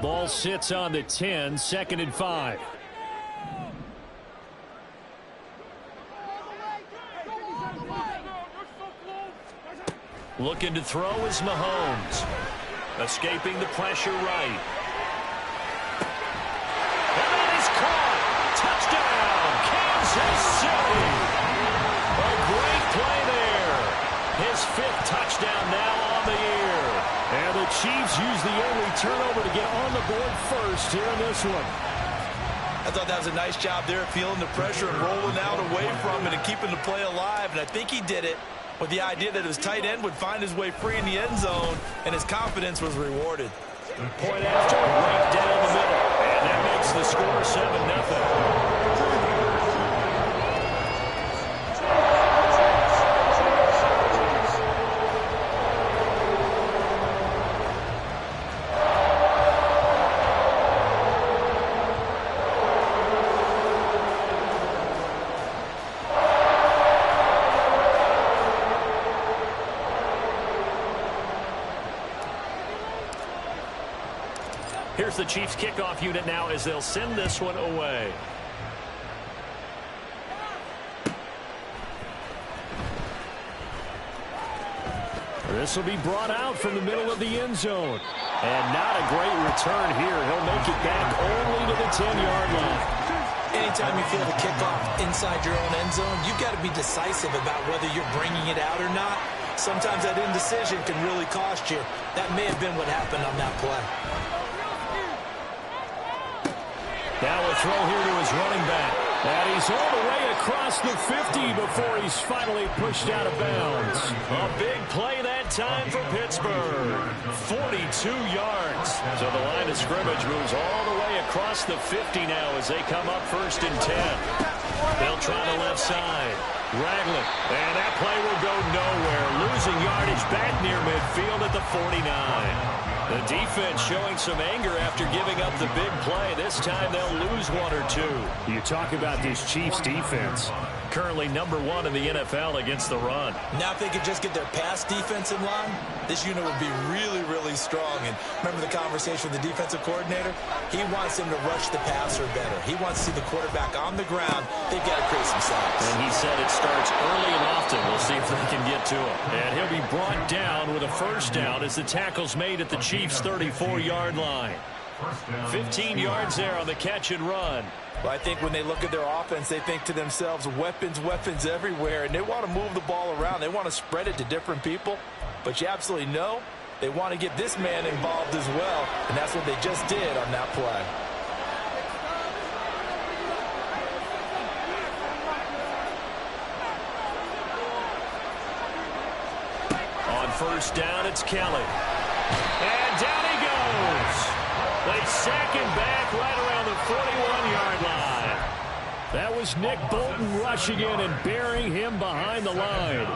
Ball sits on the 10, 2nd and 5. Looking to throw is Mahomes. Escaping the pressure right. And that is caught. Touchdown, Kansas City. A great play there. His 5th touchdown now on the year. And the Chiefs use the only turnover to get on the board first here in this one. I thought that was a nice job there, feeling the pressure and rolling out away from it and keeping the play alive. And I think he did it with the idea that his tight end would find his way free in the end zone, and his confidence was rewarded. Point after, right down the middle. And that makes the score 7-0. Here's the Chiefs kickoff unit now as they'll send this one away. This will be brought out from the middle of the end zone. And not a great return here. He'll make it back only to the 10-yard line. Anytime you feel the kickoff inside your own end zone, you've got to be decisive about whether you're bringing it out or not. Sometimes that indecision can really cost you. That may have been what happened on that play. Now a throw here to his running back. And he's all the way across the 50 before he's finally pushed out of bounds. A big play that time for Pittsburgh. 42 yards. So the line of scrimmage moves all the way across the 50 now as they come up 1st and 10. They'll try the left side. Ragland. And that play will go nowhere. Losing yardage back near midfield at the 49. The defense showing some anger after giving up the big play. This time they'll lose 1 or 2. You talk about this Chiefs defense. Currently #1 in the NFL against the run. Now if they could just get their pass defense in line, this unit would be really, really strong. And remember the conversation with the defensive coordinator? He wants them to rush the passer better. He wants to see the quarterback on the ground. They've got to create some sacks. And he said it starts early and often. We'll see if they can get to him. And he'll be brought down with a 1st down as the tackle's made at the Chiefs' 34-yard line. 15 yards there on the catch and run. Well, I think when they look at their offense, they think to themselves, weapons, weapons everywhere, and they want to move the ball around. They want to spread it to different people, but you absolutely know they want to get this man involved as well, and that's what they just did on that play. On 1st down, it's Kelly. And down he goes. They sack him back right around the 41-yard line. That was Nick Bolton rushing in and burying him behind the line.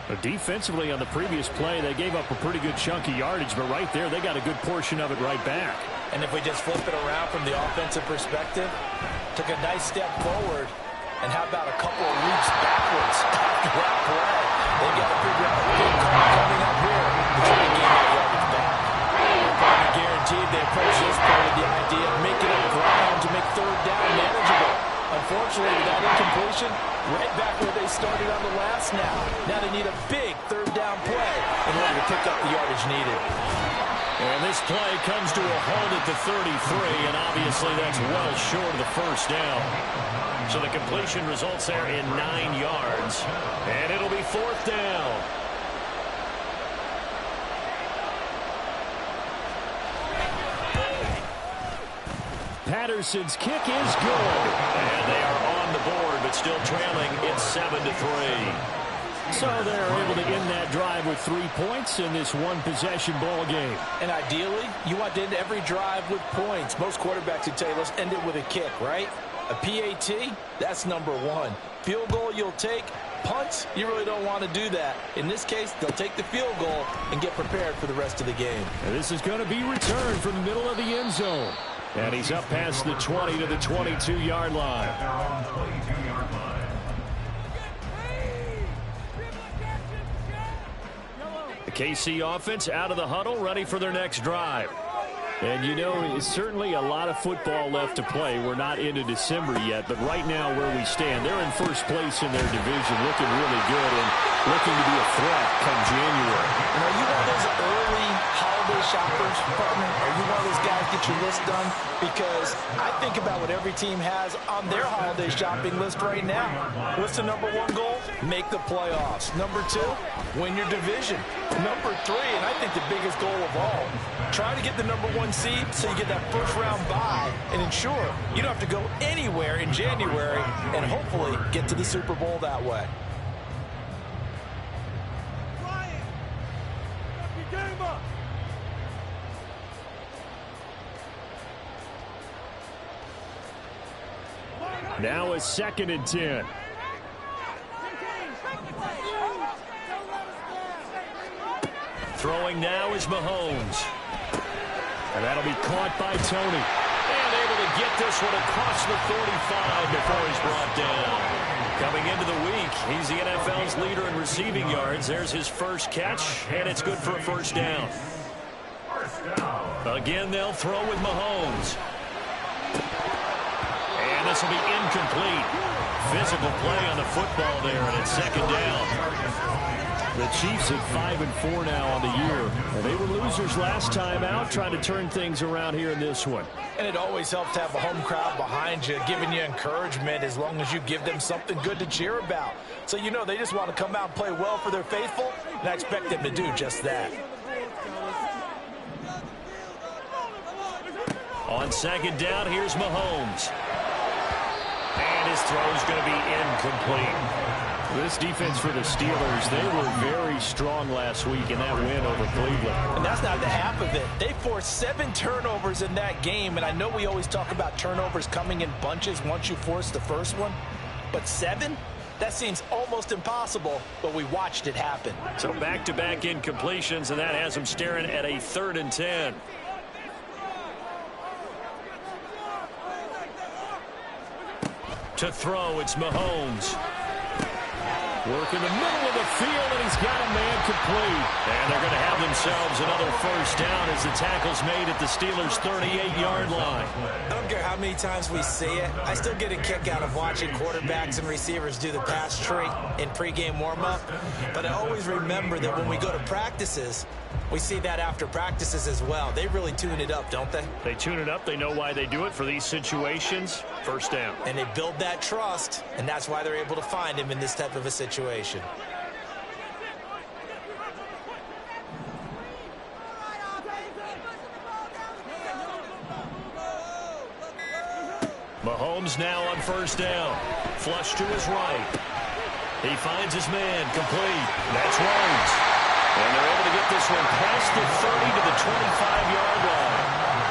But defensively on the previous play, they gave up a pretty good chunk of yardage, but right there, they got a good portion of it right back. And if we just flip it around from the offensive perspective, took a nice step forward, and how about a couple of leaps backwards after that play? They got to figure out a big call coming up here to try to gain that yardage back. Probably guaranteed they approach this play with the idea of making up ground to make 3rd down manageable. Unfortunately, with that incompletion, right back where they started on the last snap. Now they need a big 3rd down play in order to pick up the yardage needed. And this play comes to a halt at the 33, and obviously that's well short of the 1st down. So the completion results there in 9 yards, and it'll be 4th down. Patterson's kick is good. And they are on the board, but still trailing. It's 7-3. So they're able to end that drive with 3 points in this one-possession ball game. And ideally, you want to end every drive with points. Most quarterbacks would tell you, let's end it with a kick, right? A PAT, that's #1. Field goal you'll take. Punts, you really don't want to do that. In this case, they'll take the field goal and get prepared for the rest of the game. And this is going to be returned from the middle of the end zone. And he's up past the 20 to the 22-yard line. The KC offense out of the huddle, ready for their next drive. And, you know, it's certainly a lot of football left to play. We're not into December yet, but right now where we stand, they're in first place in their division, looking really good and looking to be a threat come January. And are you one of those early holiday shoppers, partner? Are you one of those guys get your list done? Because I think about what every team has on their holiday shopping list right now. What's the number one goal? Make the playoffs. Number two, win your division. Number three, and I think the biggest goal of all, try to get the number one seed so you get that first round bye and ensure you don't have to go anywhere in January and hopefully get to the Super Bowl that way. Now a 2nd and 10. Throwing now is Mahomes. And that'll be caught by Tony. And able to get this one across the 45 before he's brought down. Coming into the week, he's the NFL's leader in receiving yards. There's his first catch, and it's good for a first down. Again, they'll throw with Mahomes. And this will be incomplete. Physical play on the football there, and it's 2nd down. The Chiefs at 5-4 now on the year. And they were losers last time out, trying to turn things around here in this one. And it always helps to have a home crowd behind you, giving you encouragement as long as you give them something good to cheer about. So you know they just want to come out and play well for their faithful, and I expect them to do just that. On 2nd down, here's Mahomes. And his throw's going to be incomplete. This defense for the Steelers, they were very strong last week in that win over Cleveland. And that's not the half of it. They forced 7 turnovers in that game, and I know we always talk about turnovers coming in bunches once you force the first one, but 7? That seems almost impossible, but we watched it happen. So back-to-back incompletions, and that has them staring at a 3rd and 10. To throw, it's Mahomes. Work in the middle of the field, and he's got a man complete. And they're going to have themselves another first down as the tackle's made at the Steelers' 38-yard line. I don't care how many times we see it. I still get a kick out of watching quarterbacks and receivers do the pass tree in pregame warm-up. But I always remember that when we go to practices, we see that after practices as well. They really tune it up, don't they? They tune it up. They know why they do it for these situations. First down. And they build that trust, and that's why they're able to find him in this type of a situation. Mahomes now on first down. Flush to his right. He finds his man complete. That's Rhodes. And they're able to get this one past the 30 to the 25-yard line.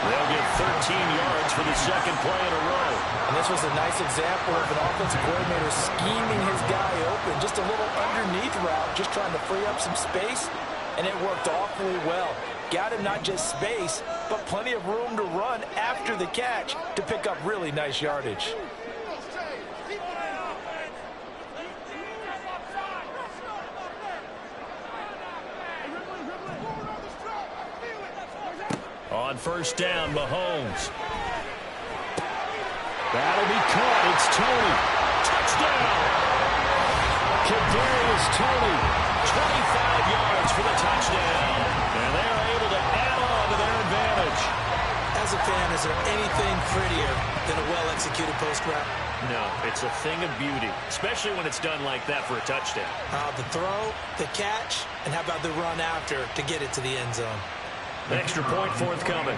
They'll get 13 yards for the second play in a row. And this was a nice example of an offensive coordinator scheming his guy open. Just a little underneath route, just trying to free up some space. And it worked awfully well. Got him not just space, but plenty of room to run after the catch to pick up really nice yardage. On first down, Mahomes. That'll be caught. It's Tony. Touchdown. Kadarius Toney, 25 yards for the touchdown. And they're able to add on to their advantage. As a fan, is there anything prettier than a well-executed post route? No, it's a thing of beauty, especially when it's done like that for a touchdown. The throw, the catch, and how about the run after to get it to the end zone? An extra point forthcoming.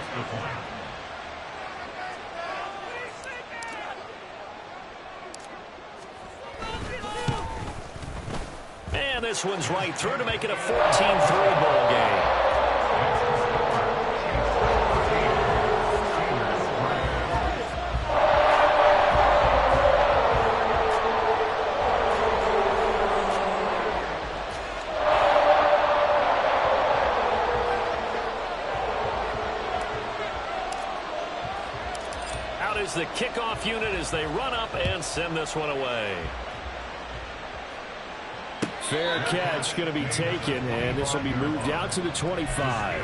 And this one's right through to make it a 14-3 ball game. The kickoff unit as they run up and send this one away. Fair catch going to be taken, and this will be moved out to the 25.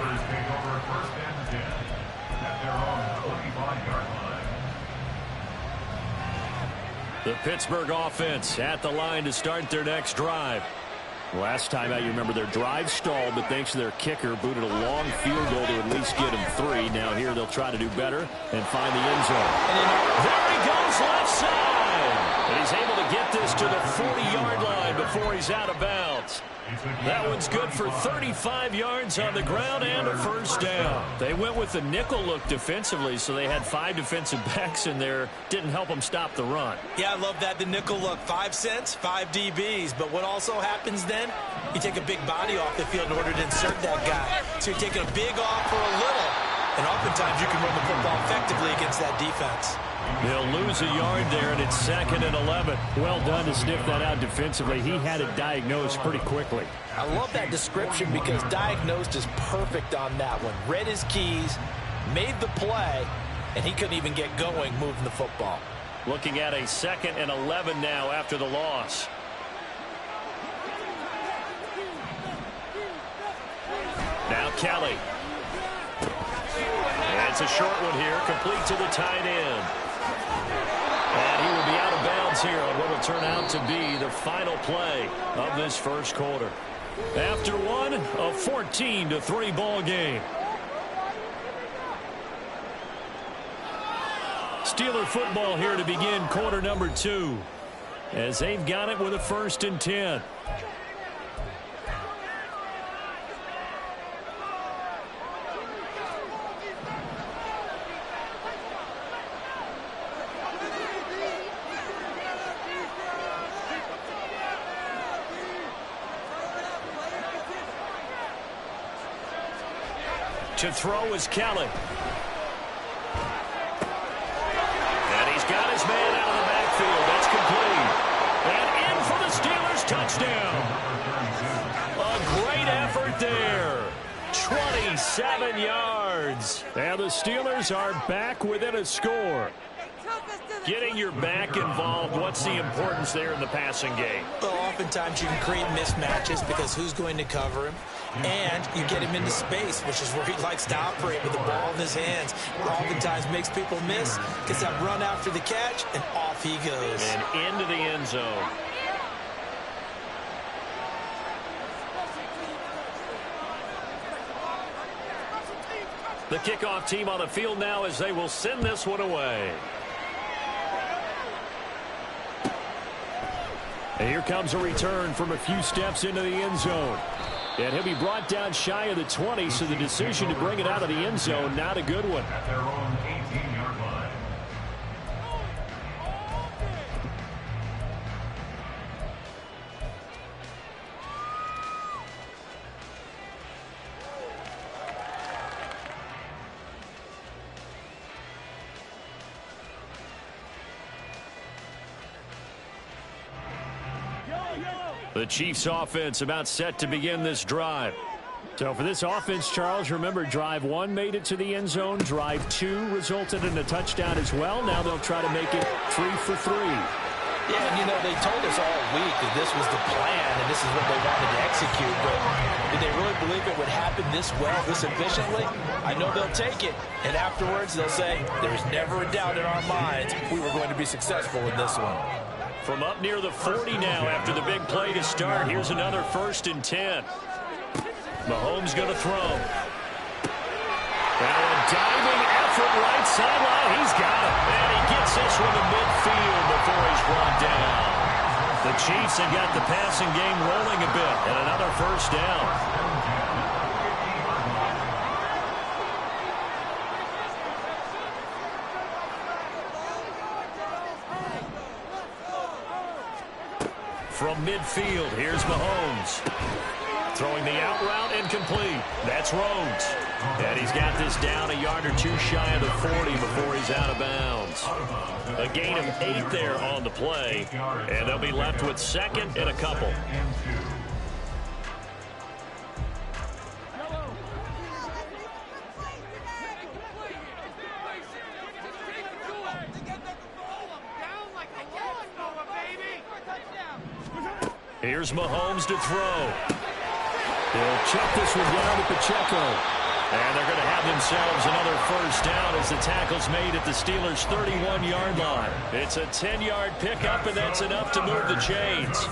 The Pittsburgh offense at the line to start their next drive. Last time out, you remember their drive stalled, but thanks to their kicker, booted a long field goal to at least get him 3. Now here they'll try to do better and find the end zone. There he goes, left side. And he's able to get this to the 40-yard line before he's out of bounds. That one's good for 35 yards on the ground and a first down. They went with the nickel look defensively, so they had 5 defensive backs in there. Didn't help them stop the run. Yeah, I love that, the nickel look. 5 cents, 5 DBs. But what also happens then, you take a big body off the field in order to insert that guy. So you're taking a big off for a little. And oftentimes you can run the football effectively against that defense. They'll lose a yard there, and it's 2nd and 11. Well done to sniff that out defensively. He had it diagnosed pretty quickly. I love that description because diagnosed is perfect on that one. Read his keys, made the play, and he couldn't even get going moving the football. Looking at a 2nd and 11 now after the loss. Now Kelly. And it's a short one here, complete to the tight end. And he will be out of bounds here on what will turn out to be the final play of this first quarter. After one, a 14-3 ball game. Steeler football here to begin quarter number 2. As they've got it with a 1st and 10. To throw is Kelly. And he's got his man out of the backfield. That's complete. And in for the Steelers touchdown. A great effort there. 27 yards. And the Steelers are back within a score. Getting your back involved, what's the importance there in the passing game? Well, oftentimes you can create mismatches because who's going to cover him? And you get him into space, which is where he likes to operate with the ball in his hands. Oftentimes makes people miss, gets that run after the catch, and off he goes. And into the end zone. The kickoff team on the field now as they will send this one away. And here comes a return from a few steps into the end zone. And he'll be brought down shy of the 20, so the decision to bring it out of the end zone, not a good one. At their own 18-yard line. The Chiefs offense about set to begin this drive. So for this offense, Charles, remember drive 1 made it to the end zone. Drive 2 resulted in a touchdown as well. Now they'll try to make it 3 for 3. Yeah, and you know, they told us all week that this was the plan and this is what they wanted to execute. But did they really believe it would happen this well, this efficiently? I know they'll take it. And afterwards, they'll say, there's never a doubt in our minds we were going to be successful in this one. From up near the 40 now after the big play to start. Here's another 1st and 10. Mahomes going to throw. Now a diving effort right sideline. He's got it. And he gets this one to midfield before he's brought down. The Chiefs have got the passing game rolling a bit. And another first down. From midfield, here's Mahomes. Throwing the out route incomplete. That's Rhodes. And he's got this down a yard or 2 shy of the 40 before he's out of bounds. A gain of 8 there on the play. And they'll be left with 2nd and a couple. Here's Mahomes to throw. He'll check this one down to Pacheco. And they're going to have themselves another first down as the tackle's made at the Steelers' 31-yard line. It's a 10-yard pickup, and that's enough to move the chains.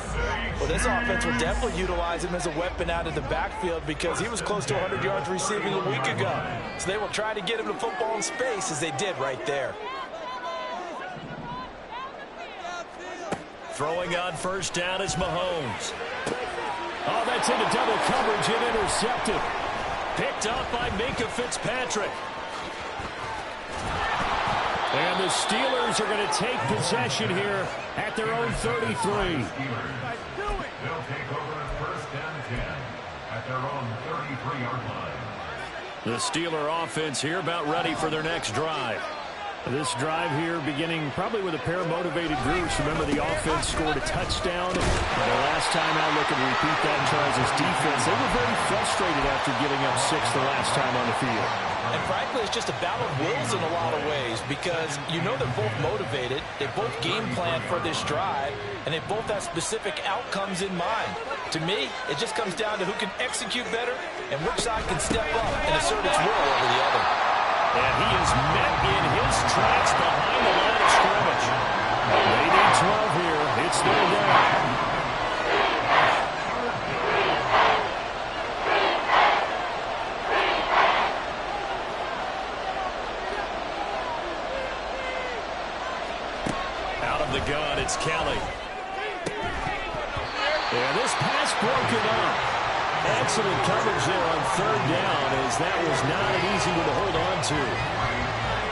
Well, this offense will definitely utilize him as a weapon out of the backfield because he was close to 100 yards receiving a week ago. So they will try to get him the football in space as they did right there. Throwing on first down is Mahomes. Oh, that's into double coverage and intercepted. Picked up by Minkah Fitzpatrick. And the Steelers are going to take possession here at their own 33. They'll take over at first and 10 at their own 33-yard line. The Steeler offense here about ready for their next drive. This drive here beginning probably with a pair of motivated groups. Remember, the offense scored a touchdown. And the last time out, looking to repeat that in Charles' defense. They were very frustrated after giving up 6 the last time on the field. And frankly, it's just a battle of wills in a lot of ways because you know they're both motivated. They both game plan for this drive, and they both have specific outcomes in mind. To me, it just comes down to who can execute better and which side can step up and assert its will over the other. And he is met in his tracks behind the line of scrimmage. They need 12 here. It's their down. Out of the gun, it's Kelly. And this pass broken up. Excellent coverage there on third down, as that was not an easy one to hold on to.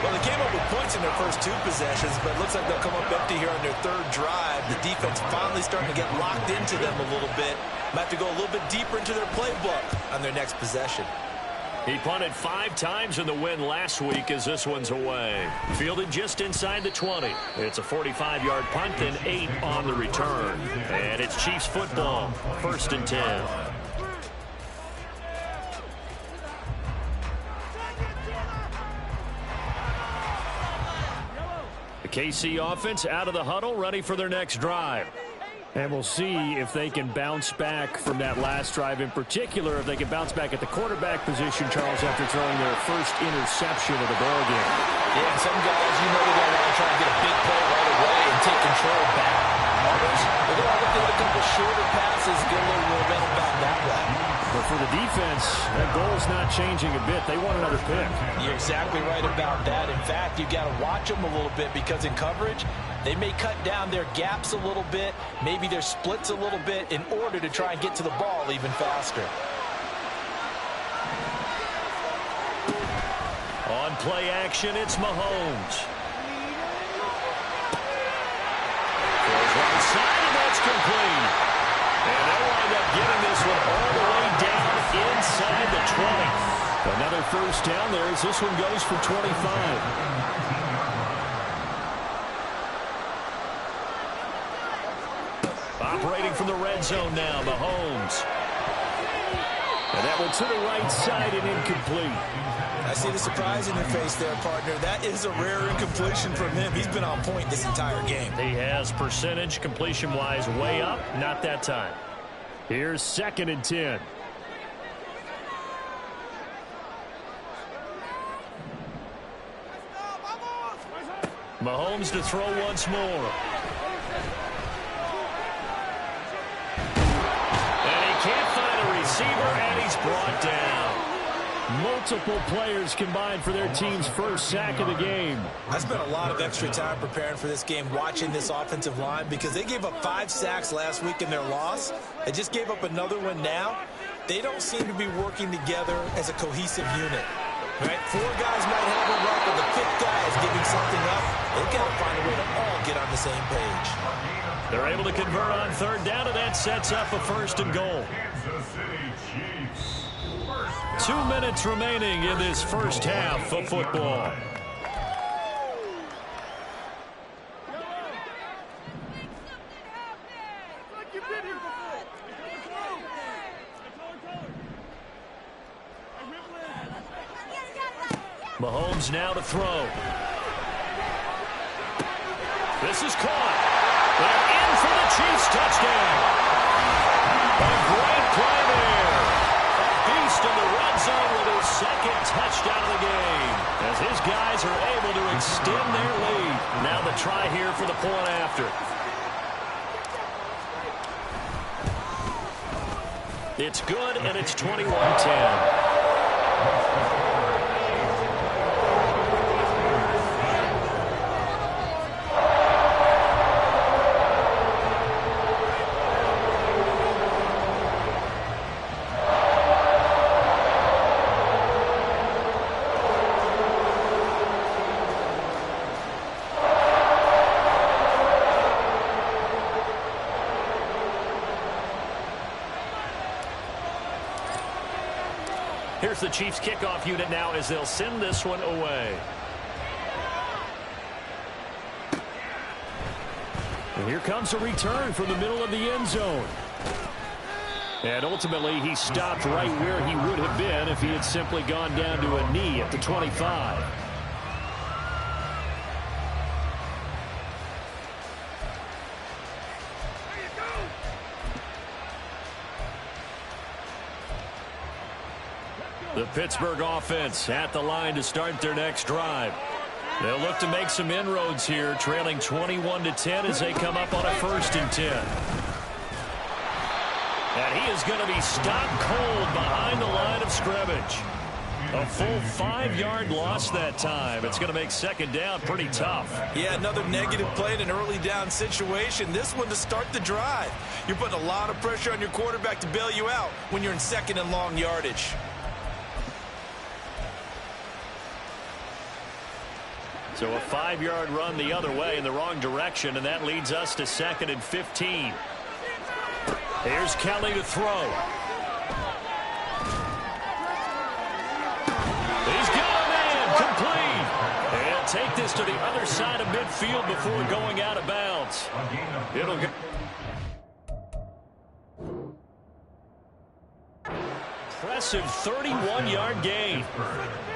Well, they came up with points in their first 2 possessions, but it looks like they'll come up empty here on their third drive. The defense finally starting to get locked into them a little bit. Might have to go a little bit deeper into their playbook on their next possession. He punted 5 times in the win last week as this one's away. Fielded just inside the 20. It's a 45-yard punt and 8 on the return. And it's Chiefs football, first and 10. KC offense out of the huddle, ready for their next drive. And we'll see if they can bounce back from that last drive, in particular, if they can bounce back at the quarterback position, Charles, after throwing their first interception of the ballgame. Yeah, some guys, you know they're going to want to try and get a big play right away and take control back. Others, they're going to look at a couple shorter passes, get a little momentum back that way. But for the defense, that goal's not changing a bit. They want another pick. You're exactly right about that. In fact, you've got to watch them a little bit because in coverage, they may cut down their gaps a little bit, maybe their splits a little bit in order to try and get to the ball even faster. On play action, it's Mahomes. Throws right side, and that's complete. And they'll wind up getting this one all the way down inside the 20. Another first down there as this one goes for 25. Operating from the red zone now, Mahomes. And that one to the right side and incomplete. I see the surprise in your face there, partner. That is a rare incompletion from him. He's been on point this entire game. He has percentage completion-wise way up, not that time. Here's second and 10. Mahomes to throw once more. And he can't find a receiver, and he's brought down. Multiple players combined for their team's first sack of the game. I spent a lot of extra time preparing for this game, watching this offensive line, because they gave up 5 sacks last week in their loss. They just gave up another one now. They don't seem to be working together as a cohesive unit. Right? 4 guys might have a run, but the 5th guy is giving something up. They've got to find a way to all get on the same page. They're able to convert on third down, and that sets up a first and goal. Kansas City Chiefs. 2 minutes remaining in this first half of football. Mahomes now to throw. This is caught. And in for the Chiefs touchdown. A great play there. A beast in the red zone with his second a try here for the point after. It's good, and it's 21-10. Here's the Chiefs kickoff unit now as they'll send this one away. And here comes a return from the middle of the end zone. And ultimately, he stopped right where he would have been if he had simply gone down to a knee at the 25. The Pittsburgh offense at the line to start their next drive. They'll look to make some inroads here, trailing 21-10 as they come up on a 1st and 10. And he is going to be stopped cold behind the line of scrimmage. A full 5-yard loss that time. It's going to make 2nd down pretty tough. Yeah, another negative play in an early down situation. This one to start the drive. You're putting a lot of pressure on your quarterback to bail you out when you're in 2nd and long yardage. So a 5-yard run the other way in the wrong direction, and that leads us to 2nd and 15. Here's Kelly to throw. He's got a man, complete. And take this to the other side of midfield before going out of bounds. It'll go. Impressive 31-yard gain.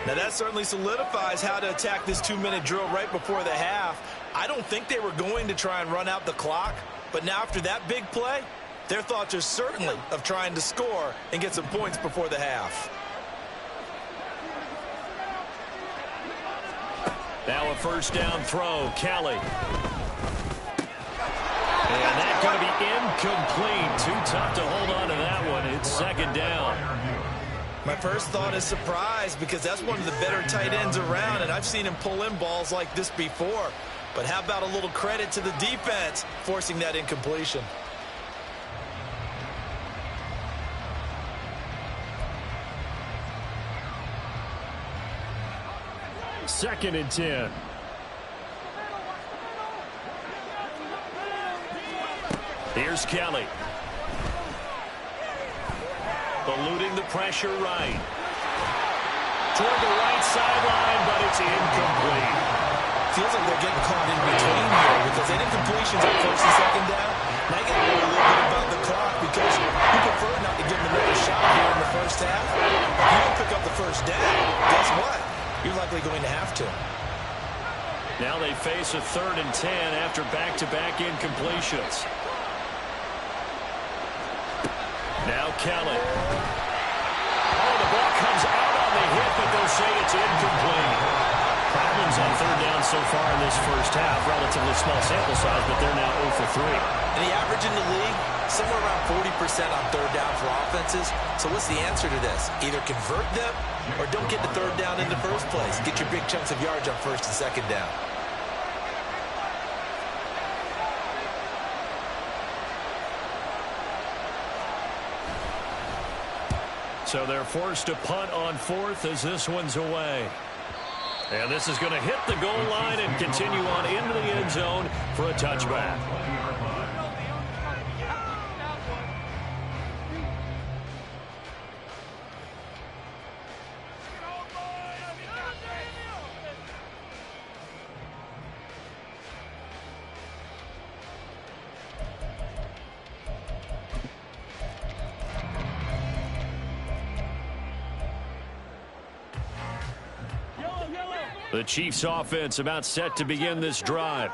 Now that certainly solidifies how to attack this 2-minute drill right before the half. I don't think they were going to try and run out the clock, but now after that big play, their thoughts are certainly of trying to score and get some points before the half. Now a 1st down throw, Kelly. And that's going to be incomplete. Too tough to hold on to that one. It's 2nd down. My first thought is surprise because that's one of the better tight ends around, and I've seen him pull in balls like this before. But how about a little credit to the defense forcing that incompletion? Second and 10. Here's Kelly. Eluding the pressure right. Toward the right sideline, but it's incomplete. Feels like they're getting caught in between here because any completions on 1st and 2nd down. Now you got to worry a little bit about the clock because you prefer not to give them another shot here in the 1st half. If you don't pick up the 1st down, guess what? You're likely going to have to. Now they face a 3rd and 10 after back-to-back incompletions. Now Kelly. Oh, the ball comes out on the hit, but they'll say it's incomplete. Problems on 3rd down so far in this 1st half. Relatively small sample size, but they're now 0 for 3. And the average in the league, somewhere around 40% on 3rd down for offenses. So what's the answer to this? Either convert them or don't get the 3rd down in the first place. Get your big chunks of yards on 1st and 2nd down. So they're forced to punt on 4th as this one's away. And this is going to hit the goal line and continue on into the end zone for a touchback. The Chiefs offense about set to begin this drive.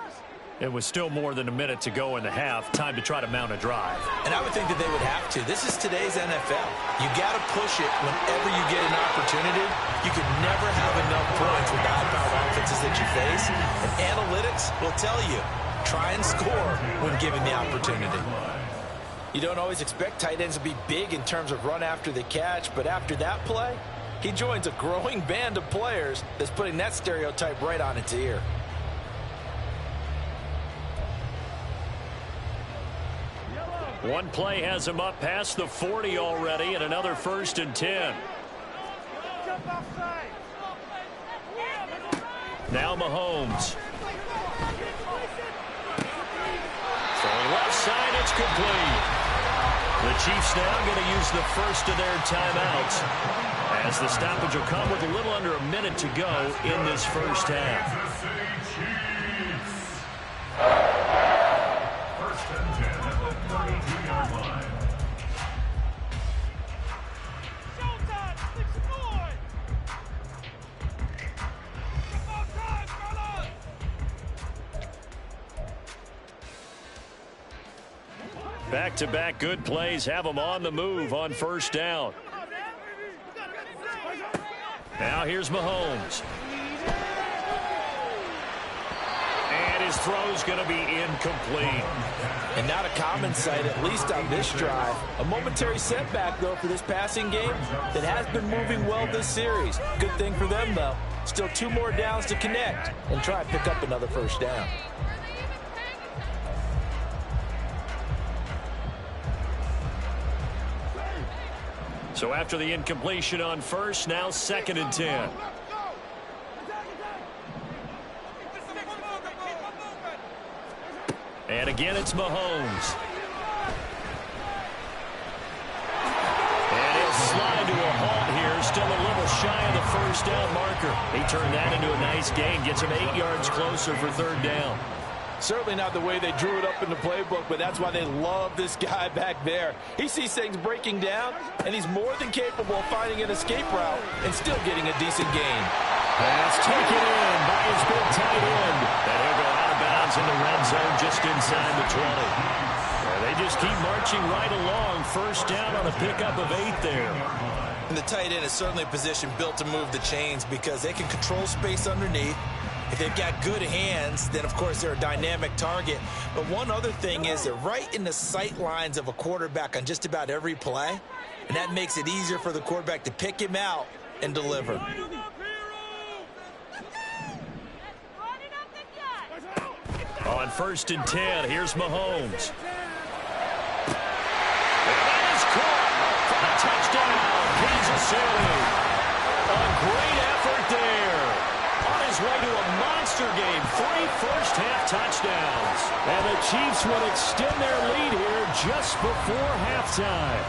It was still more than a minute to go in the half. Time to try to mount a drive. And I would think that they would have to. This is today's NFL. You got to push it whenever you get an opportunity. You can never have enough points with the high-powered offenses that you face. And analytics will tell you, try and score when given the opportunity. You don't always expect tight ends to be big in terms of run after the catch, but after that play, he joins a growing band of players that's putting that stereotype right on its ear. One play has him up past the 40 already, and another 1st and 10. Now Mahomes. Throwing left side, it's complete. The Chiefs now going to use the first of their timeouts, as the stoppage will come with a little under a minute to go in this first half. First and 10 at the 32-yard line. Back-to-back good plays have them on the move on first down. Now here's Mahomes. And his throw's going to be incomplete. And not a common sight, at least on this drive. A momentary setback, though, for this passing game that has been moving well this series. Good thing for them, though. Still 2 more downs to connect and try and pick up another first down. So after the incompletion on first, now 2nd and 10. And again, it's Mahomes. And he'll slide to a halt here, still a little shy of the first down marker. He turned that into a nice gain, gets him 8 yards closer for 3rd down. Certainly not the way they drew it up in the playbook, but that's why they love this guy back there. He sees things breaking down, and he's more than capable of finding an escape route and still getting a decent gain. Pass taken in by his big tight end. And he'll go out of bounds in the red zone just inside the 20. And they just keep marching right along. First down on a pickup of 8 there. And the tight end is certainly a position built to move the chains because they can control space underneath. If they've got good hands, then, of course, they're a dynamic target. But one other thing is they're right in the sight lines of a quarterback on just about every play, and that makes it easier for the quarterback to pick him out and deliver. On 1st and 10, here's Mahomes. And that is caught for a touchdown, Kansas City. A great effort there. On his way to a monster game, 3 first-half touchdowns. And the Chiefs will extend their lead here just before halftime.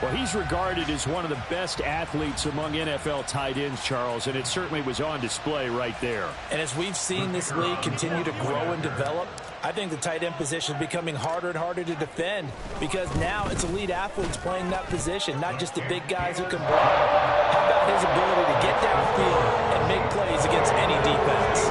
Well, he's regarded as one of the best athletes among NFL tight ends, Charles, and it certainly was on display right there. And as we've seen this league continue to grow and develop, I think the tight end position is becoming harder and harder to defend because now it's elite athletes playing that position, not just the big guys who can block. How about his ability to get downfield and make plays against any defense?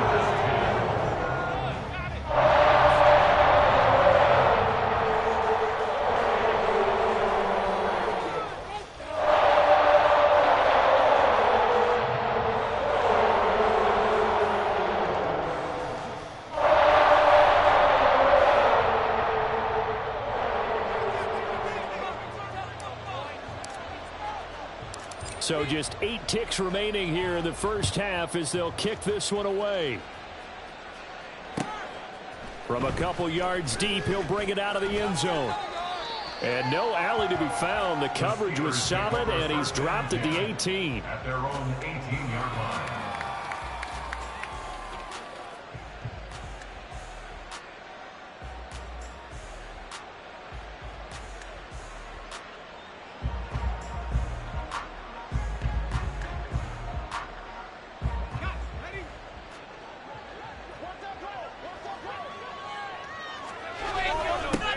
So just 8 ticks remaining here in the first half as they'll kick this one away. From a couple yards deep, he'll bring it out of the end zone. And no alley to be found. The coverage was solid, and he's dropped at the 18. At their own 18-yard line.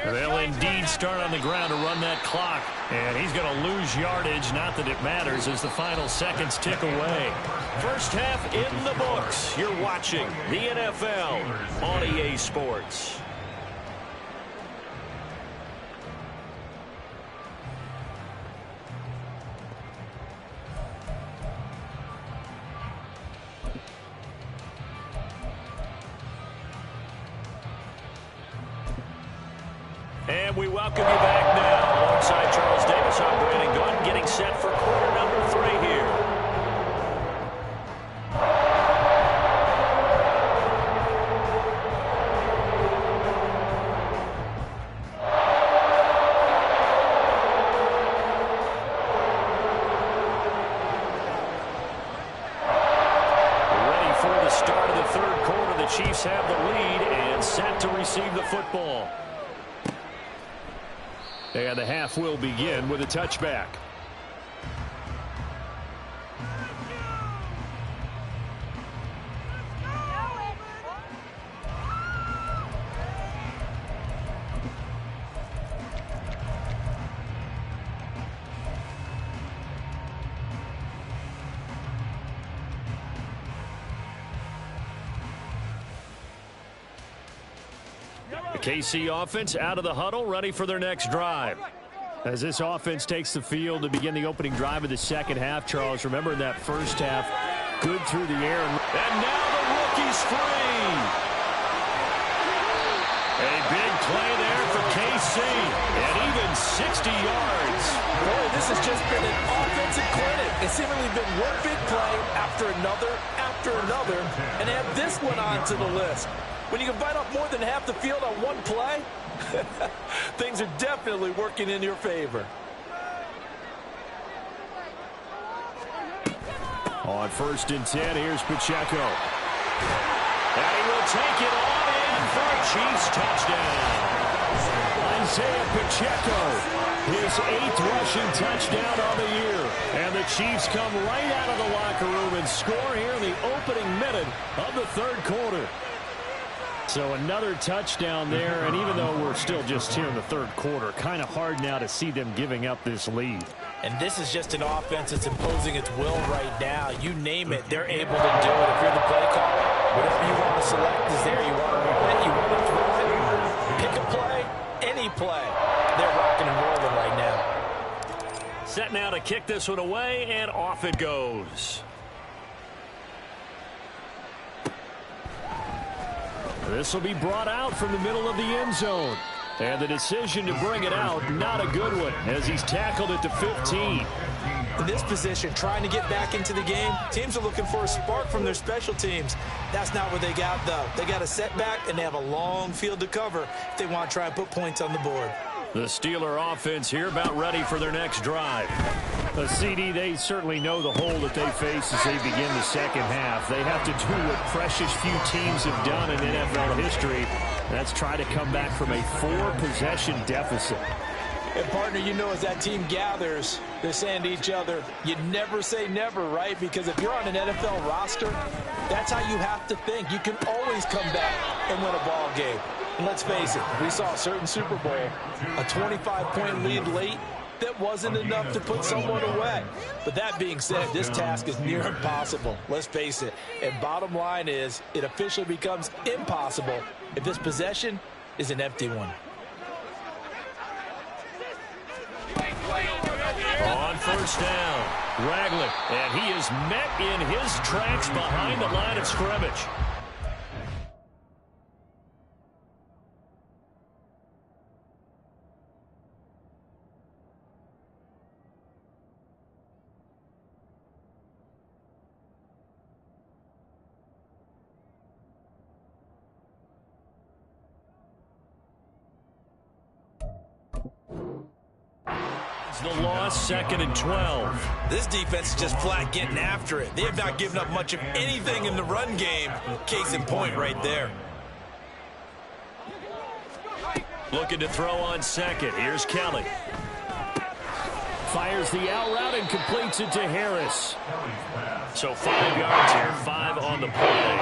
They'll indeed start on the ground to run that clock. And he's going to lose yardage. Not that it matters as the final seconds tick away. First half in the books. You're watching the NFL on EA Sports. And we welcome you back now. Alongside Charles Davis, I'm Brandon Gordon, getting set for quarter number 3 here. Ready for the start of the third quarter. The Chiefs have the lead and set to receive the football. And the half will begin with a touchback. The KC offense out of the huddle, ready for their next drive. As this offense takes the field to begin the opening drive of the second half, Charles, remember in that first half, good through the air. And now the rookie's free. A big play there for KC, and even 60 yards. Boy, this has just been an offensive clinic. It's seemingly been one big play after another, and add this one onto the list. When you can bite off more than half the field on one play, things are definitely working in your favor. On 1st and 10, here's Pacheco. And he will take it on in for a Chiefs touchdown. Isaiah Pacheco, his 8th rushing touchdown on the year. And the Chiefs come right out of the locker room and score here in the opening minute of the third quarter. So another touchdown there, and even though we're still just here in the third quarter, kind of hard now to see them giving up this lead. And this is just an offense that's imposing its will right now. You name it, they're able to do it. If you're the play caller, whatever you want to select is there. You want to run it, you want to throw it. Pick a play, any play. They're rocking and rolling right now. Set now to kick this one away, and off it goes. This will be brought out from the middle of the end zone. And the decision to bring it out, not a good one, as he's tackled at the 15. In this position, trying to get back into the game, teams are looking for a spark from their special teams. That's not what they got, though. They got a setback, and they have a long field to cover if they want to try and put points on the board. The Steeler offense here about ready for their next drive. A CD, they certainly know the hole that they face as they begin the second half. They have to do what precious few teams have done in NFL history. That's try to come back from a 4-possession deficit. And, partner, you know as that team gathers, they're saying to each other, you never say never, right? Because if you're on an NFL roster, that's how you have to think. You can always come back and win a ball game. And let's face it, we saw a certain Super Bowl, a 25-point lead late, that wasn't enough to put someone away. But that being said, this task is near impossible. Let's face it. And bottom line is, it officially becomes impossible if this possession is an empty one. On 1st down, Ragland, and he is met in his tracks behind the line of scrimmage. The loss, 2nd and 12. This defense is just flat getting after it. They have not given up much of anything in the run game. Case in point right there. Looking to throw on 2nd. Here's Kelly. Fires the out route and completes it to Harris. So 5 yards here, 5 on the play.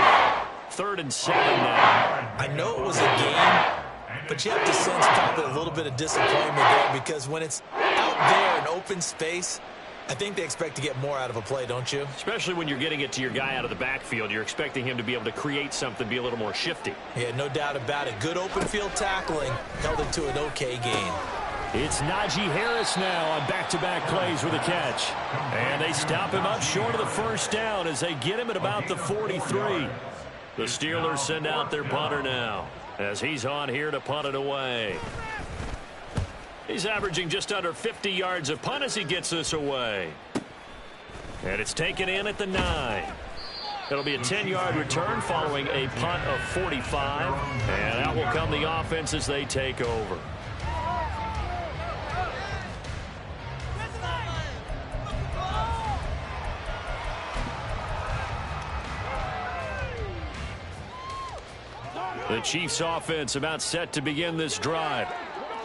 3rd and 7 now. I know it was a game But you have to sense probably a little bit of disappointment there, because when it's out there in open space, I think they expect to get more out of a play, don't you? Especially when you're getting it to your guy out of the backfield. You're expecting him to be able to create something, be a little more shifty. Yeah, no doubt about it. Good open field tackling held him to an okay gain. It's Najee Harris now on back-to-back plays with a catch. And they stop him up short of the first down as they get him at about the 43. The Steelers send out their punter now as he's on here to punt it away. He's averaging just under 50 yards of punt as he gets this away. And it's taken in at the 9. It'll be a 10-yard return following a punt of 45. And out will come the offense as they take over. The Chiefs offense about set to begin this drive.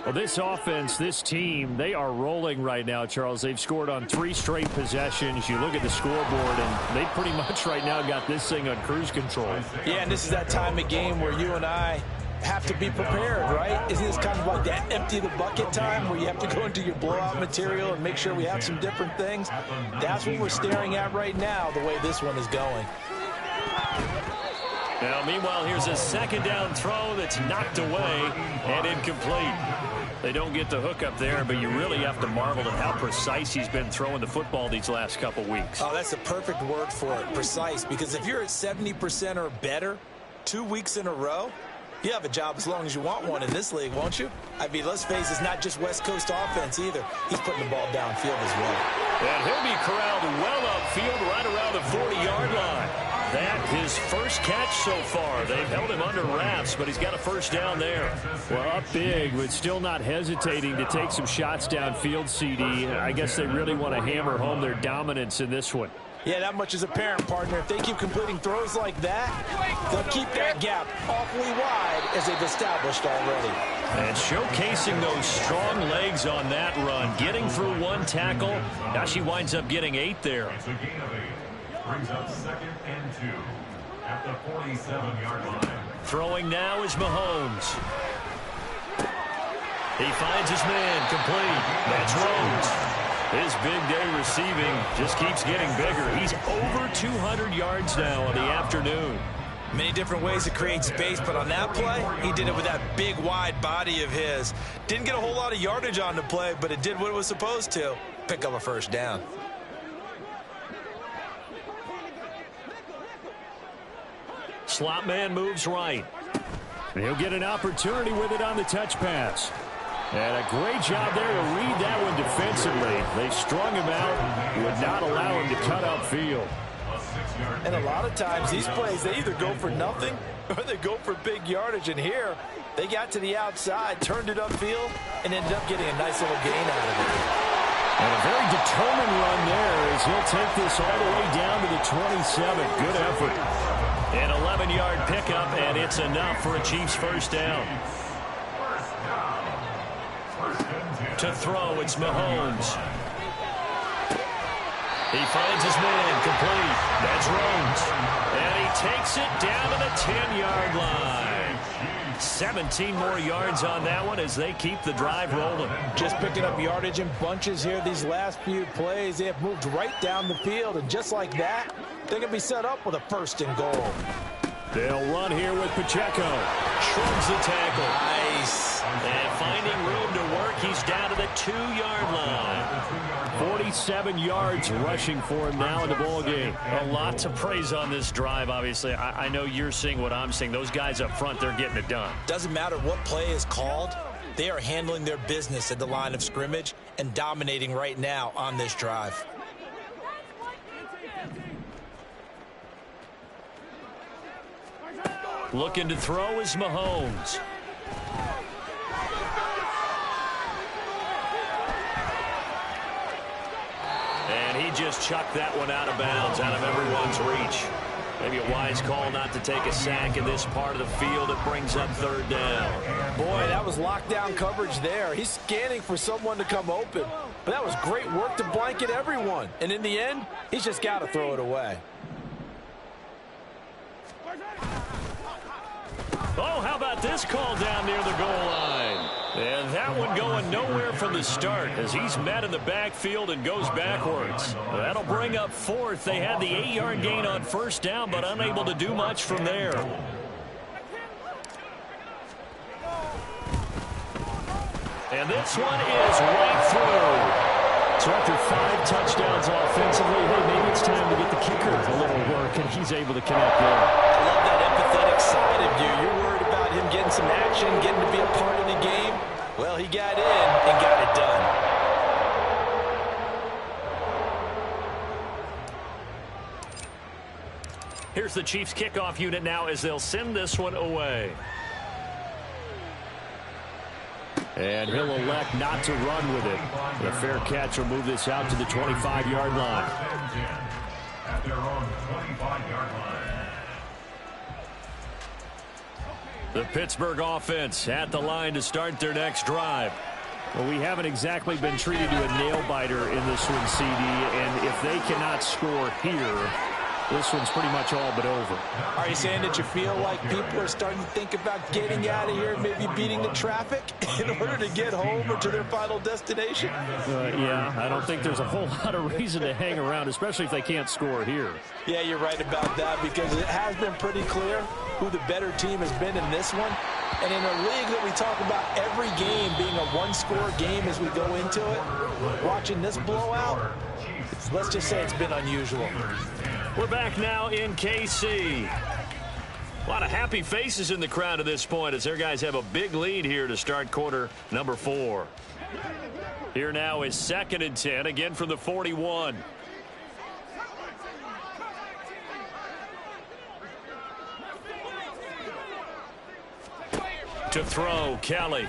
Well, this offense, this team, they are rolling right now, Charles. They've scored on 3 straight possessions. You look at the scoreboard, and they pretty much right now got this thing on cruise control. Yeah, and this is that time of game where you and I have to be prepared, right? Isn't this kind of like that empty the bucket time where you have to go into your blowout material and make sure we have some different things? That's what we're staring at right now, the way this one is going. Now, meanwhile, here's a second down throw that's knocked away and incomplete. They don't get the hook up there, but you really have to marvel at how precise he's been throwing the football these last couple weeks. Oh, that's a perfect word for it, precise, because if you're at 70% or better 2 weeks in a row, you have a job as long as you want one in this league, won't you? I mean, let's face it, it's not just West Coast offense either. He's putting the ball downfield as well. And he'll be corralled well upfield right around the 40-yard line. That his first catch so far. They've held him under wraps, but he's got a first down there. Well, up big, but still not hesitating to take some shots downfield, CD. I guess they really want to hammer home their dominance in this one. Yeah, that much is apparent, partner. If they keep completing throws like that, they'll keep that gap awfully wide as they've established already. And showcasing those strong legs on that run, getting through one tackle. Now she winds up getting 8 there. It's a gain of 8. Brings up 2nd and 2 at the 47-yard line. Throwing now is Mahomes. He finds his man complete. That's Rhodes. His big day receiving just keeps getting bigger. He's over 200 yards now on the afternoon. Many different ways to create space, but on that play, he did it with that big, wide body of his. Didn't get a whole lot of yardage on the play, but it did what it was supposed to. Pick up a first down. Slot man moves right. And he'll get an opportunity with it on the touch pass. And a great job there to read that one defensively. They strung him out, would not allow him to cut upfield. And a lot of times these plays, they either go for nothing or they go for big yardage. And here, they got to the outside, turned it upfield, and ended up getting a nice little gain out of it. And a very determined run there as he'll take this all the way down to the 27. Good effort. An 11-yard pickup, and it's enough for a Chiefs first down. To throw, it's Mahomes. He finds his man complete. That's Rhodes. And he takes it down to the 10-yard line. 17 more yards on that one as they keep the drive rolling. Just picking up yardage in bunches here these last few plays. They have moved right down the field, and just like that, they're going to be set up with a 1st and goal. They'll run here with Pacheco. Shrugs the tackle. Nice. And finding room to work, he's down to the 2-yard line. 47 yards rushing for him now in the ball game. A lot to praise on this drive, obviously. I know you're seeing what I'm seeing. Those guys up front, they're getting it done. Doesn't matter what play is called. They are handling their business at the line of scrimmage and dominating right now on this drive. Looking to throw is Mahomes. And he just chucked that one out of bounds, out of everyone's reach. Maybe a wise call not to take a sack in this part of the field. It brings up 3rd down. Boy, that was lockdown coverage there. He's scanning for someone to come open. But that was great work to blanket everyone. And in the end, he's just got to throw it away. Oh, how about this call down near the goal line? And that one going nowhere from the start as he's met in the backfield and goes backwards. That'll bring up fourth. They had the 8-yard gain on first down, but unable to do much from there. And this one is right through. So after 5 touchdowns offensively, hey, maybe it's time to get the kicker a little work, and he's able to connect there. I love that empathetic side of you. You're worried about him getting some action, getting to be a part of the game. Well, he got in and got it done. Here's the Chiefs kickoff unit now as they'll send this one away. And he'll elect not to run with it. The fair catch will move this out to the 25-yard line. At their own 25-yard line. The Pittsburgh offense at the line to start their next drive. Well, we haven't exactly been treated to a nail-biter in this one, CD, and if they cannot score here, this one's pretty much all but over. Are you saying that you feel like people are starting to think about getting out of here, maybe beating the traffic in order to get home or to their final destination? Yeah, I don't think there's a whole lot of reason to hang around, especially if they can't score here. Yeah, you're right about that because it has been pretty clear who the better team has been in this one. And in a league that we talk about every game being a one-score game as we go into it, watching this blowout, let's just say it's been unusual. We're back now in KC. A lot of happy faces in the crowd at this point as their guys have a big lead here to start quarter number 4. Here now is 2nd and 10, again from the 41. To throw, Kelly.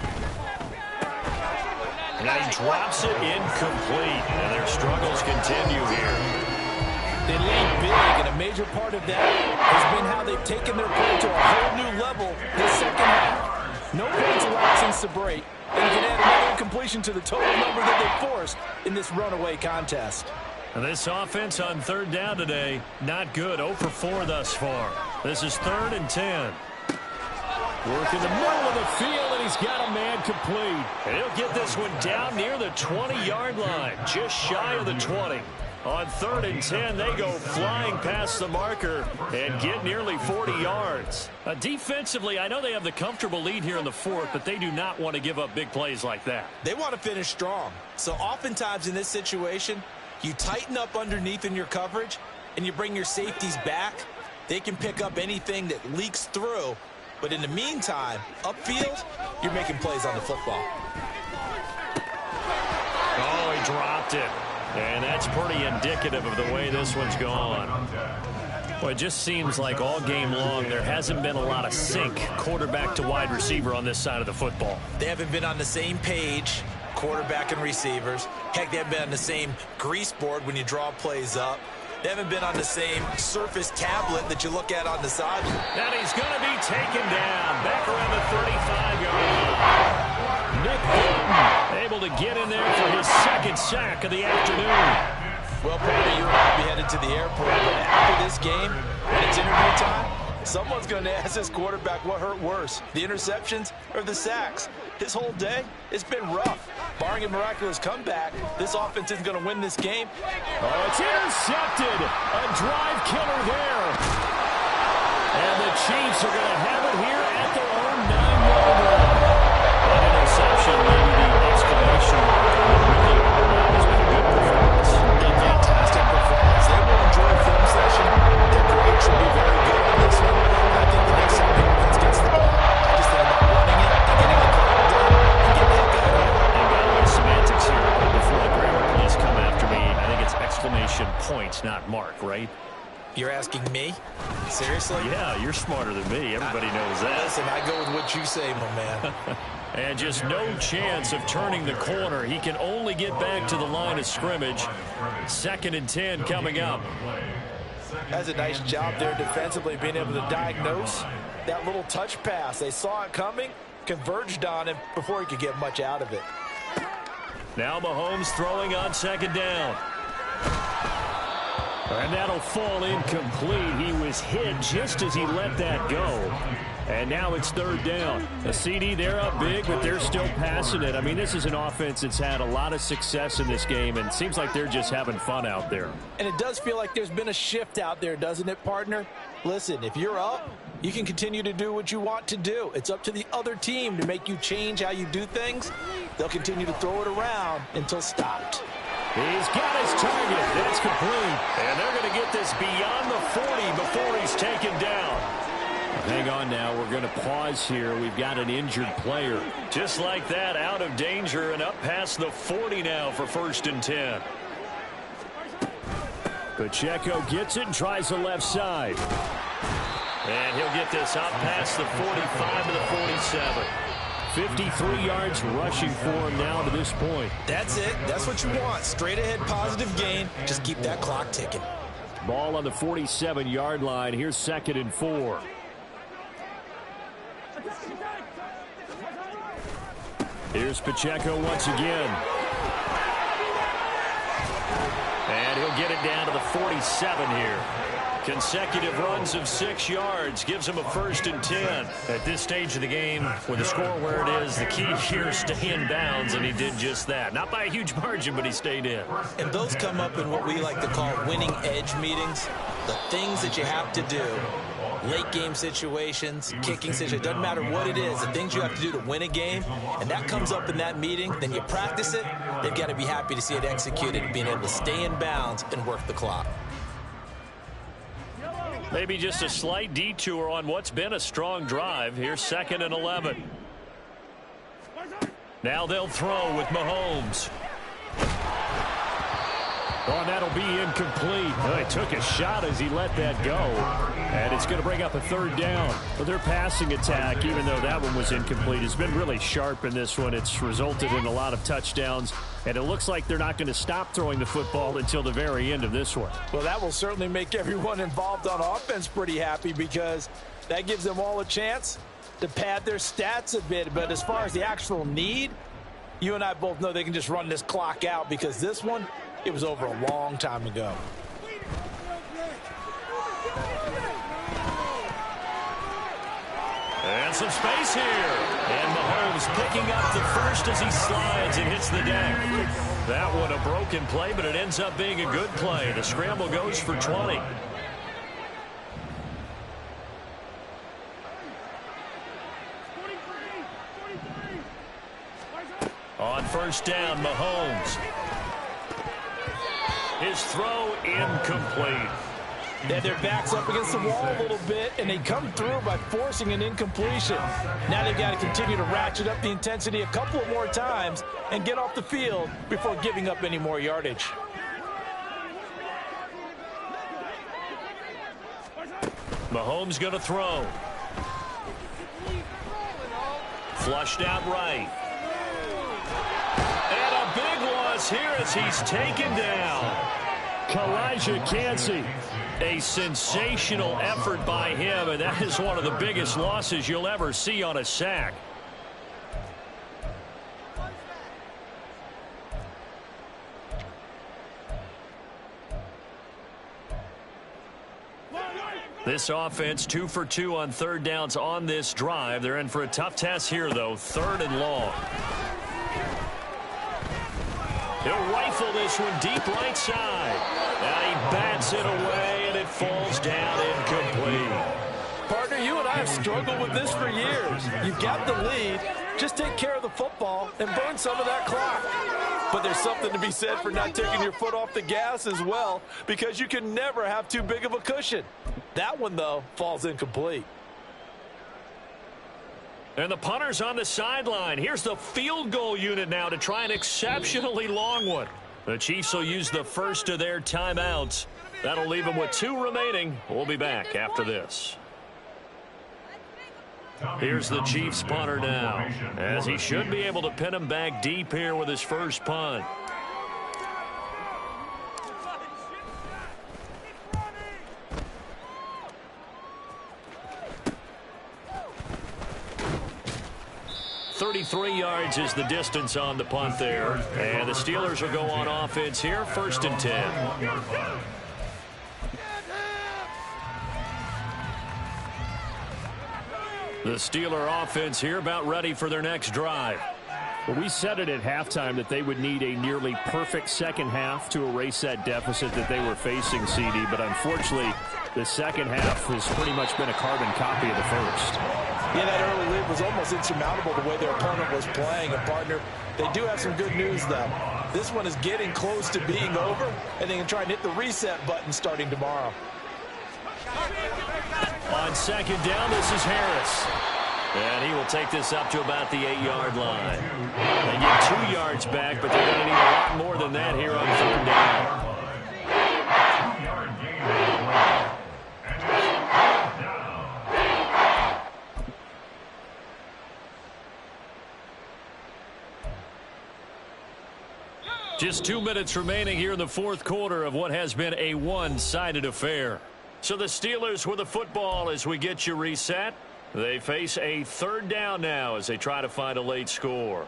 And he drops it incomplete. And their struggles continue here. They lead big, and a major part of that has been how they've taken their play to a whole new level this second half. No points allowed since the break, and you can add another incompletion to the total number that they forced in this runaway contest. And this offense on 3rd down today, not good. 0 for 4 thus far. This is 3rd and 10. Work in the middle of the field, and he's got a man complete. And he'll get this one down near the 20-yard line, just shy of the 20. On 3rd and 10, they go flying past the marker and get nearly 40 yards. Defensively, I know they have the comfortable lead here in the 4th, but they do not want to give up big plays like that. They want to finish strong. So oftentimes in this situation, you tighten up underneath in your coverage, and you bring your safeties back. They can pick up anything that leaks through. But in the meantime, upfield, you're making plays on the football. Oh, he dropped it. And that's pretty indicative of the way this one's gone. Well, it just seems like all game long there hasn't been a lot of sync quarterback to wide receiver on this side of the football. They haven't been on the same page, quarterback and receivers. Heck, they haven't been on the same grease board when you draw plays up. They haven't been on the same surface tablet that you look at on the sideline. And he's going to be taken down back around the 35-yard line. Nick Bolton able to get in there for his 2nd sack of the afternoon. Well, Porter, you and I will be headed to the airport, but after this game, when it's interview time, someone's going to ask this quarterback what hurt worse, the interceptions or the sacks. His whole day, it's been rough. Barring a miraculous comeback, this offense isn't going to win this game. Oh, it's intercepted. A drive killer there. And the Chiefs are going to have it here at their own 9-yard line. An interception, maybe the exclamation mark. That has been a good performance. A fantastic performance. They will enjoy a film session. Their grade should be very good on this one. I think the next time the offense gets the ball, I just think about running it and getting the call done and getting it going. I've got a little semantics here, but before the grammar police come after me, I think it's exclamation points, not mark, right? You're asking me? Seriously? Yeah, you're smarter than me. Everybody knows that. Listen, I go with what you say, my man. And just no chance of turning the corner. He can only get back to the line of scrimmage. 2nd and 10 coming up. Has a nice job there defensively, being able to diagnose that little touch pass. They saw it coming, converged on him before he could get much out of it. Now Mahomes throwing on 2nd down. And that'll fall incomplete. He was hit just as he let that go. And now it's third down. A CD, they're up big, but they're still passing it. I mean, this is an offense that's had a lot of success in this game, and it seems like they're just having fun out there. And it does feel like there's been a shift out there, doesn't it, partner? Listen, if you're up, you can continue to do what you want to do. It's up to the other team to make you change how you do things. They'll continue to throw it around until stopped. He's got his target. That's complete. And they're going to get this beyond the 40 before he's taken down. Hang on now. We're going to pause here. We've got an injured player. Just like that, out of danger and up past the 40 now for 1st and 10. Pacheco gets it and tries the left side. And he'll get this out past the 45 to the 47. 53 yards rushing for him now to this point. That's it. That's what you want. Straight ahead positive gain. Just keep that clock ticking. Ball on the 47-yard line. Here's 2nd and 4. Here's Pacheco once again. And he'll get it down to the 47 here. Consecutive runs of 6 yards gives him a 1st and 10. At this stage of the game, with the score where it is, the key here is stay in bounds, and he did just that. Not by a huge margin, but he stayed in. And those come up in what we like to call winning edge meetings. The things that you have to do. Late game situations, kicking situations, doesn't matter what it is, the things you have to do to win a game, and that comes up in that meeting, then you practice it, they've got to be happy to see it executed, being able to stay in bounds and work the clock. Maybe just a slight detour on what's been a strong drive. Here's 2nd and 11. Now they'll throw with Mahomes. Oh, and that'll be incomplete. Oh, he took a shot as he let that go. And it's going to bring up a 3rd down. But their passing attack, even though that one was incomplete, has been really sharp in this one. It's resulted in a lot of touchdowns. And it looks like they're not going to stop throwing the football until the very end of this one. Well, that will certainly make everyone involved on offense pretty happy, because that gives them all a chance to pad their stats a bit. But as far as the actual need, you and I both know they can just run this clock out, because this one, it was over a long time ago. And some space here. And Mahomes picking up the first as he slides and hits the deck. That one a broken play, but it ends up being a good play. The scramble goes for 20. On 1st down, Mahomes. His throw incomplete. They had their backs up against the wall a little bit, and they come through by forcing an incompletion. Now they've got to continue to ratchet up the intensity a couple of more times and get off the field before giving up any more yardage. Mahomes going to throw. Flushed out right. And a big loss here as he's taken down. Wk10. A sensational effort by him, and that is one of the biggest losses you'll ever see on a sack. This offense 2 for 2 on 3rd downs on this drive. They're in for a tough test here, though. 3rd and long. He'll rifle this one deep right side. And he bats it away, and it falls down incomplete. Partner, you and I have struggled with this for years. You've got the lead. Just take care of the football and burn some of that clock. But there's something to be said for not taking your foot off the gas as well, because you can never have too big of a cushion. That one, though, falls incomplete. And the punter's on the sideline. Here's the field goal unit now to try an exceptionally long one. The Chiefs will use the first of their timeouts. That'll leave them with 2 remaining. We'll be back after this. Here's the Chiefs punter now, as he should be able to pin him back deep here with his first punt. .33 yards is the distance on the punt there. And the Steelers will go on offense here, 1st and 10. The Steeler offense here about ready for their next drive. Well, we said it at halftime that they would need a nearly perfect second half to erase that deficit that they were facing, CD. But unfortunately, the second half has pretty much been a carbon copy of the first. Yeah, that early lead was almost insurmountable the way their opponent was playing. And, partner, they do have some good news, though. This one is getting close to being over, and they can try and hit the reset button starting tomorrow. On second down, this is Harris. And he will take this up to about the 8-yard line. They get 2 yards back, but they're going to need a lot more than that here on third down. Just 2 minutes remaining here in the fourth quarter of what has been a one-sided affair. So the Steelers with the football as we get you reset. They face a third down now as they try to find a late score.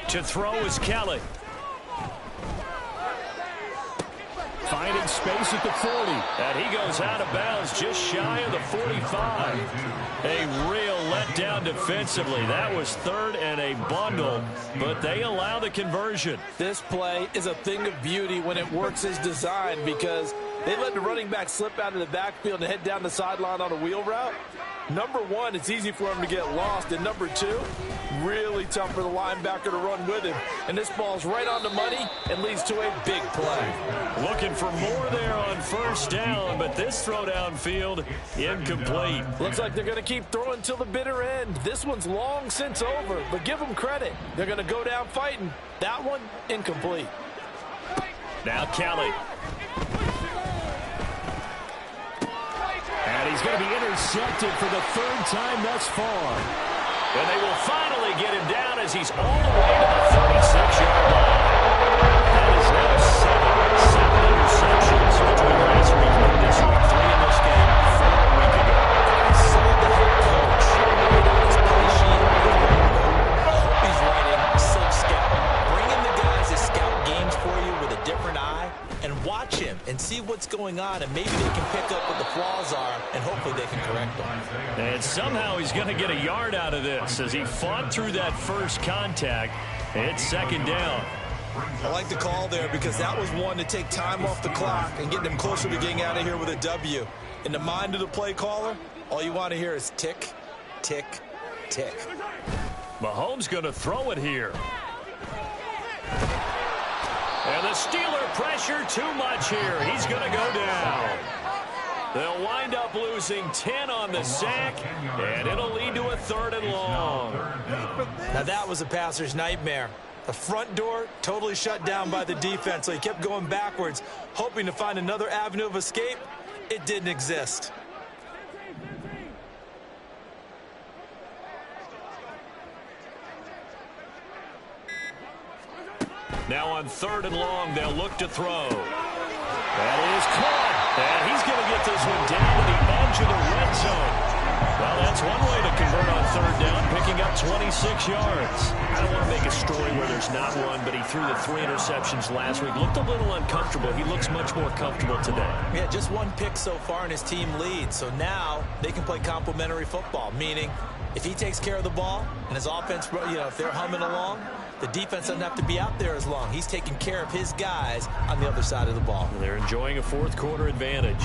To throw is Kelly. Finding space at the 40. And he goes out of bounds just shy of the 45. A real letdown defensively. That was third and a bundle, but they allow the conversion. This play is a thing of beauty when it works as designed because they let the running back slip out of the backfield and head down the sideline on a wheel route. Number one, it's easy for him to get lost. And number two, really tough for the linebacker to run with him. And this ball's right on the money and leads to a big play. Looking for more there on first down, but this throw downfield incomplete. Looks like they're going to keep throwing till the bitter end. This one's long since over, but give them credit. They're going to go down fighting. That one, incomplete. Now Kelly. And he's going to be intercepted for the third time thus far. And they will finally get him down as he's all the way to the 36-yard line. That is now seven interceptions between last week and this week. 3 in this game, 4 a week ago. I saw the head coach write on his play sheet. I hope he's writing Silk Scout. Bring in the guys that scout games for you with a different eye and watch him and see what's going on, and maybe they can pick up what the flaws are, and hopefully they can correct them. And somehow he's going to get a yard out of this as he fought through that first contact. It's second down. I like the call there because that was one to take time off the clock and get them closer to getting out of here with a W. In the mind of the play caller, all you want to hear is tick, tick, tick. Mahomes going to throw it here. And the Steeler pressure too much here. He's going to go down. They'll wind up losing 10 on the sack, and it'll lead to a third and long. Now that was a passer's nightmare. The front door totally shut down by the defense, so he kept going backwards, hoping to find another avenue of escape. It didn't exist. Now on third and long, they'll look to throw. That is caught. And he's going to get this one down to the edge of the red zone. Well, that's one way to convert on third down, picking up 26 yards. I don't want to make a story where there's not one, but he threw the 3 interceptions last week. Looked a little uncomfortable. He looks much more comfortable today. Yeah, just one pick so far, and his team leads. So now they can play complementary football, meaning if he takes care of the ball and his offense, if they're humming along, the defense doesn't have to be out there as long. He's taking care of his guys on the other side of the ball. They're enjoying a fourth quarter advantage.